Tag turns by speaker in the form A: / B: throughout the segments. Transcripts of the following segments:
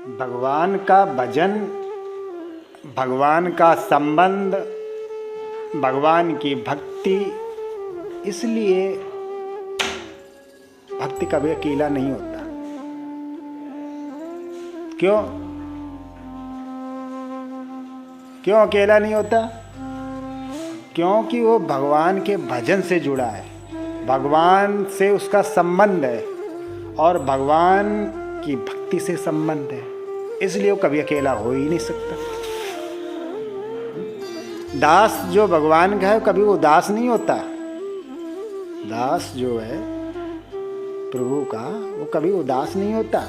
A: भगवान का भजन, भगवान का संबंध, भगवान की भक्ति, इसलिए भक्ति कभी अकेला नहीं होता। क्यों क्यों अकेला नहीं होता? क्योंकि वो भगवान के भजन से जुड़ा है, भगवान से उसका संबंध है और भगवान की भक्ति से संबंध है, इसलिए वो कभी अकेला हो ही नहीं सकता। दास जो भगवान का है कभी वो उदास नहीं होता। दास जो है प्रभु का वो कभी उदास नहीं होता।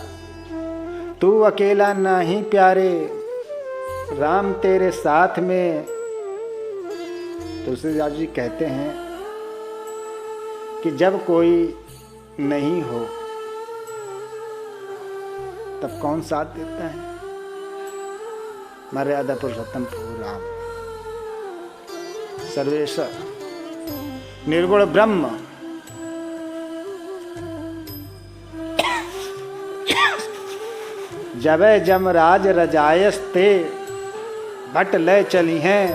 A: तू अकेला नहीं प्यारे, राम तेरे साथ में। तुलसीदास जी कहते हैं कि जब कोई नहीं हो तब कौन साथ देता है? मर्यादा पुरुषोत्तम प्रभु राम, सर्वेश्वर निर्गुण ब्रह्म। जबे जमराज रजायस्ते भट लय चली हैं,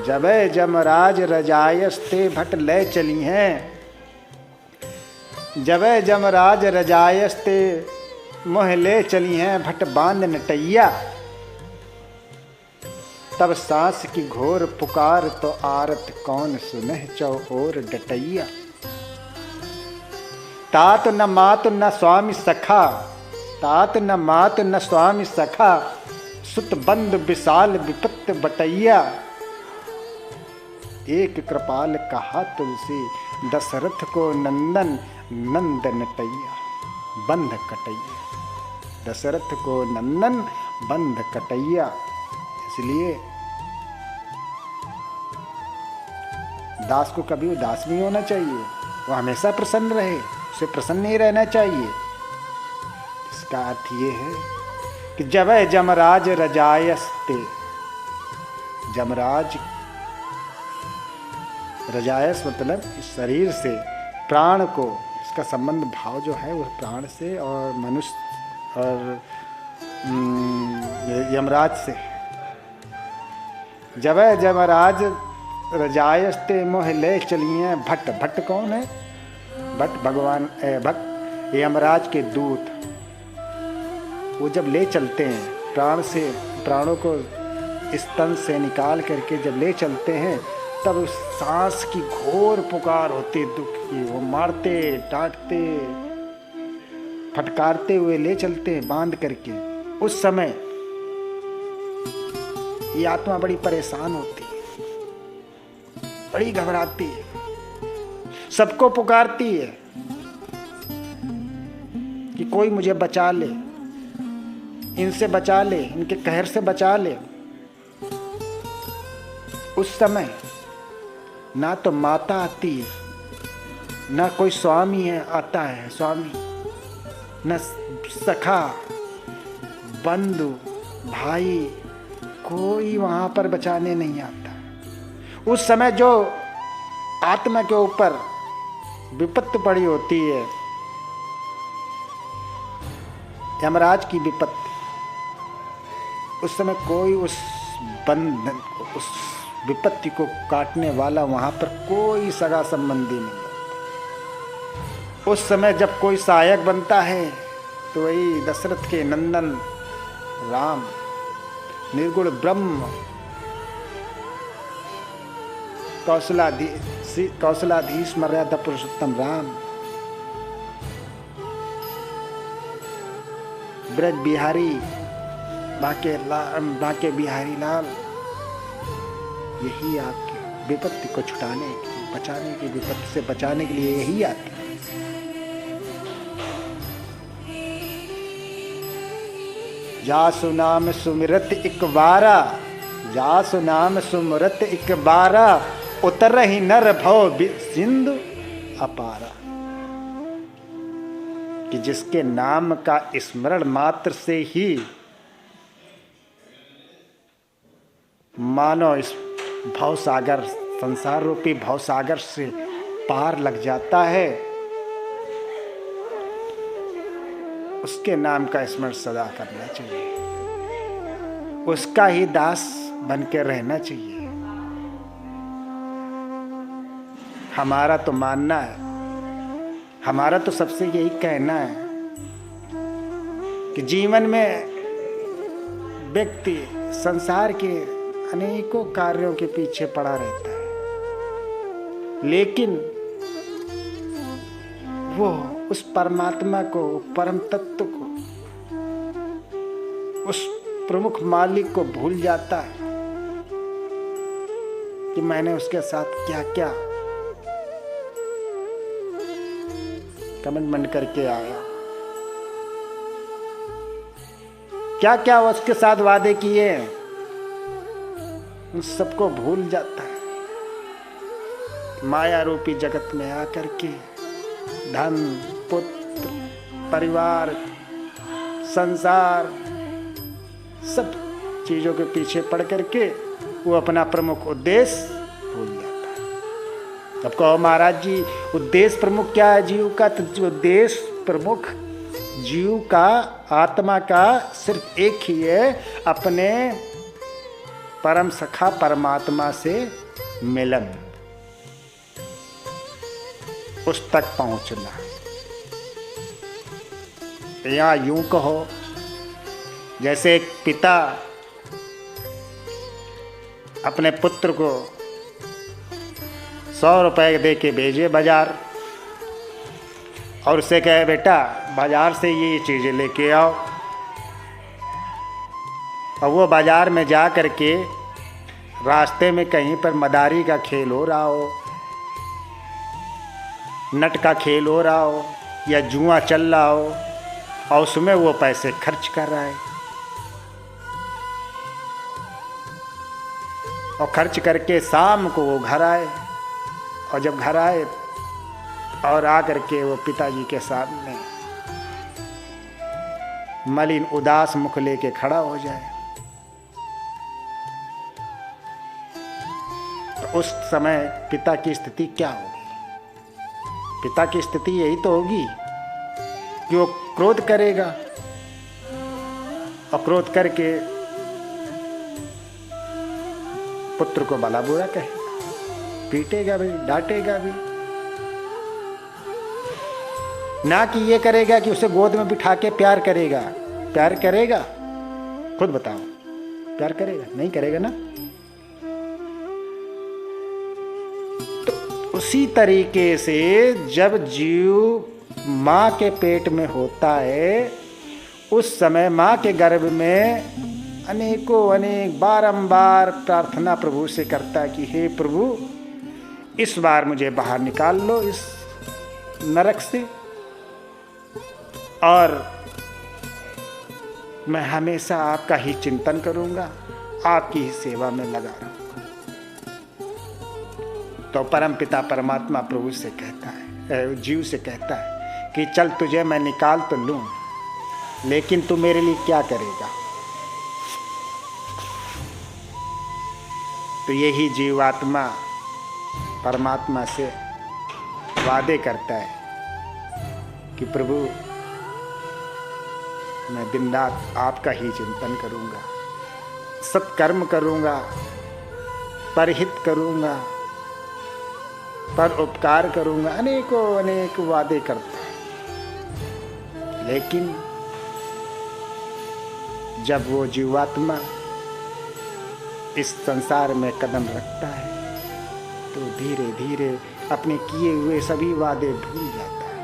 A: जबे जमराज रजायस्ते भट लय चली हैं। जबे जमराज रजायस्ते मोह ले चली हैं भट बांध नटैया। तब सांस की घोर पुकार तो आरत कौन सुनह चौओर डटैया। तात न मात न स्वामी सखा, तात न मात न स्वामी सखा, सुत बंद विशाल विपत्त बटैया। एक कृपाल कहा तुलसी, दशरथ को नंदन नंद नटैया बंध कटैया। दशरथ को नंदन बंध कटैया। इसलिए दास को कभी उदास नहीं होना चाहिए, वो हमेशा प्रसन्न रहे, उसे प्रसन्न ही रहना चाहिए। इसका अर्थ ये है कि जब जमराज रजायस्ते, जमराज रजायस मतलब इस शरीर से प्राण को, इसका संबंध भाव जो है वो प्राण से और मनुष्य और यमराज से। जब जमराज रजायस्ते मोह ले चलिए भट्ट, भट्ट कौन है? भट्ट भगवान भक्त यमराज के दूत। वो जब ले चलते हैं प्राण से, प्राणों को स्तन से निकाल करके जब ले चलते हैं तब उस सांस की घोर पुकार होती दुख की। वो मारते डांटते फटकारते हुए ले चलते हैं बांध करके। उस समय ये आत्मा बड़ी परेशान होती है, बड़ी घबराती है, सबको पुकारती है कि कोई मुझे बचा ले, इनसे बचा ले, इनके कहर से बचा ले। उस समय ना तो माता आती है, ना कोई स्वामी है आता है स्वामी, न सखा बंधु भाई, कोई वहां पर बचाने नहीं आता। उस समय जो आत्मा के ऊपर विपत्ति पड़ी होती है, यमराज की विपत्ति, उस समय कोई उस बंधन को, उस विपत्ति को काटने वाला वहां पर कोई सगा संबंधी नहीं। उस समय जब कोई सहायक बनता है तो वही दशरथ के नंदन राम, निर्गुण ब्रह्म, कौशलाधीश मर्यादा पुरुषोत्तम राम, ब्रज बिहारी, बाके बिहारी लाल, यही आपकी विपत्ति को छुटाने के लिए, बचाने की, विपत्ति से बचाने के लिए यही आते हैं। जासु नाम सुमिरत इक बारा, जासु नाम सुमिरत इक बारा, उतर ही नर भव सिंधु अपारा। कि जिसके नाम का स्मरण मात्र से ही मानो इस भवसागर, संसार रूपी भवसागर से पार लग जाता है, उसके नाम का स्मरण सदा करना चाहिए, उसका ही दास बन के रहना चाहिए। हमारा तो मानना है, हमारा तो सबसे यही कहना है कि जीवन में व्यक्ति संसार के अनेकों कार्यों के पीछे पड़ा रहता है, लेकिन वो उस परमात्मा को, परम तत्व को, उस प्रमुख मालिक को भूल जाता है कि मैंने उसके साथ क्या क्या कमिटमेंट करके आया, क्या क्या उसके साथ वादे किए, उन सबको भूल जाता है। माया रूपी जगत में आकर के धन, पुत्र, परिवार, संसार, सब चीजों के पीछे पड़ करके वो अपना प्रमुख उद्देश्य भूल जाता है। अब कहो महाराज जी उद्देश्य प्रमुख क्या है जीव का? तो उद्देश्य प्रमुख जीव का, आत्मा का सिर्फ एक ही है, अपने परम सखा परमात्मा से मिलन, उस तक पहुंचना। या यूं कहो जैसे एक पिता अपने पुत्र को 100 रुपए दे के भेजे बाजार और उसे कहे बेटा बाजार से ये चीज़ें लेके आओ, और वो बाजार में जा कर के रास्ते में कहीं पर मदारी का खेल हो रहा हो, नट का खेल हो रहा हो या जुआ चल रहा हो और उसमें वो पैसे खर्च कर रहा है, और खर्च करके शाम को वो घर आए, और जब घर आए और आकर के वो पिताजी के सामने मलिन उदास मुख लेके खड़ा हो जाए, तो उस समय पिता की स्थिति क्या होगी? पिता की स्थिति यही तो होगी कि वो क्रोध करेगा, और क्रोध करके पुत्र को भला बुरा कहेगा, पीटेगा भी, डांटेगा भी, ना कि ये करेगा कि उसे गोद में बिठा के प्यार करेगा। प्यार करेगा? खुद बताओ, प्यार करेगा? नहीं करेगा ना। तो उसी तरीके से जब जीव माँ के पेट में होता है, उस समय माँ के गर्भ में अनेकों अनेक बारंबार प्रार्थना प्रभु से करता है कि हे प्रभु इस बार मुझे बाहर निकाल लो इस नरक से, और मैं हमेशा आपका ही चिंतन करूंगा, आपकी ही सेवा में लगा रहूंगा। तो परम पिता परमात्मा प्रभु से कहता है, जीव से कहता है कि चल तुझे मैं निकाल तो लूं, लेकिन तू मेरे लिए क्या करेगा? तो यही जीवात्मा परमात्मा से वादे करता है कि प्रभु मैं दिन रात आपका ही चिंतन करूंगा, सत्कर्म करूंगा, परहित करूंगा, पर उपकार करूंगा, अनेकों अनेक वादे करता है। लेकिन जब वो जीवात्मा इस संसार में कदम रखता है तो धीरे धीरे अपने किए हुए सभी वादे भूल जाता है,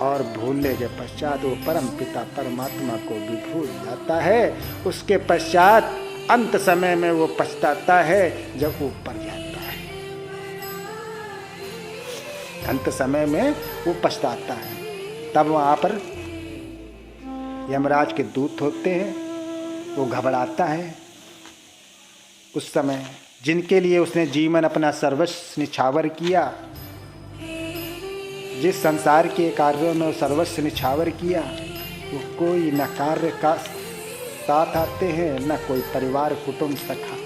A: और भूलने के पश्चात वो परम पिता परमात्मा को भी भूल जाता है। उसके पश्चात अंत समय में वो पछताता है जब ऊपर जाता है। अंत समय में वो पछताता है, तब वहाँ पर यमराज के दूत होते हैं, वो घबराता है। उस समय जिनके लिए उसने जीवन अपना सर्वस्व निछावर किया, जिस संसार के कार्यों में सर्वस्व निछावर किया, वो कोई न कार्य का साथ आते हैं, न कोई परिवार कुटुंब सखा।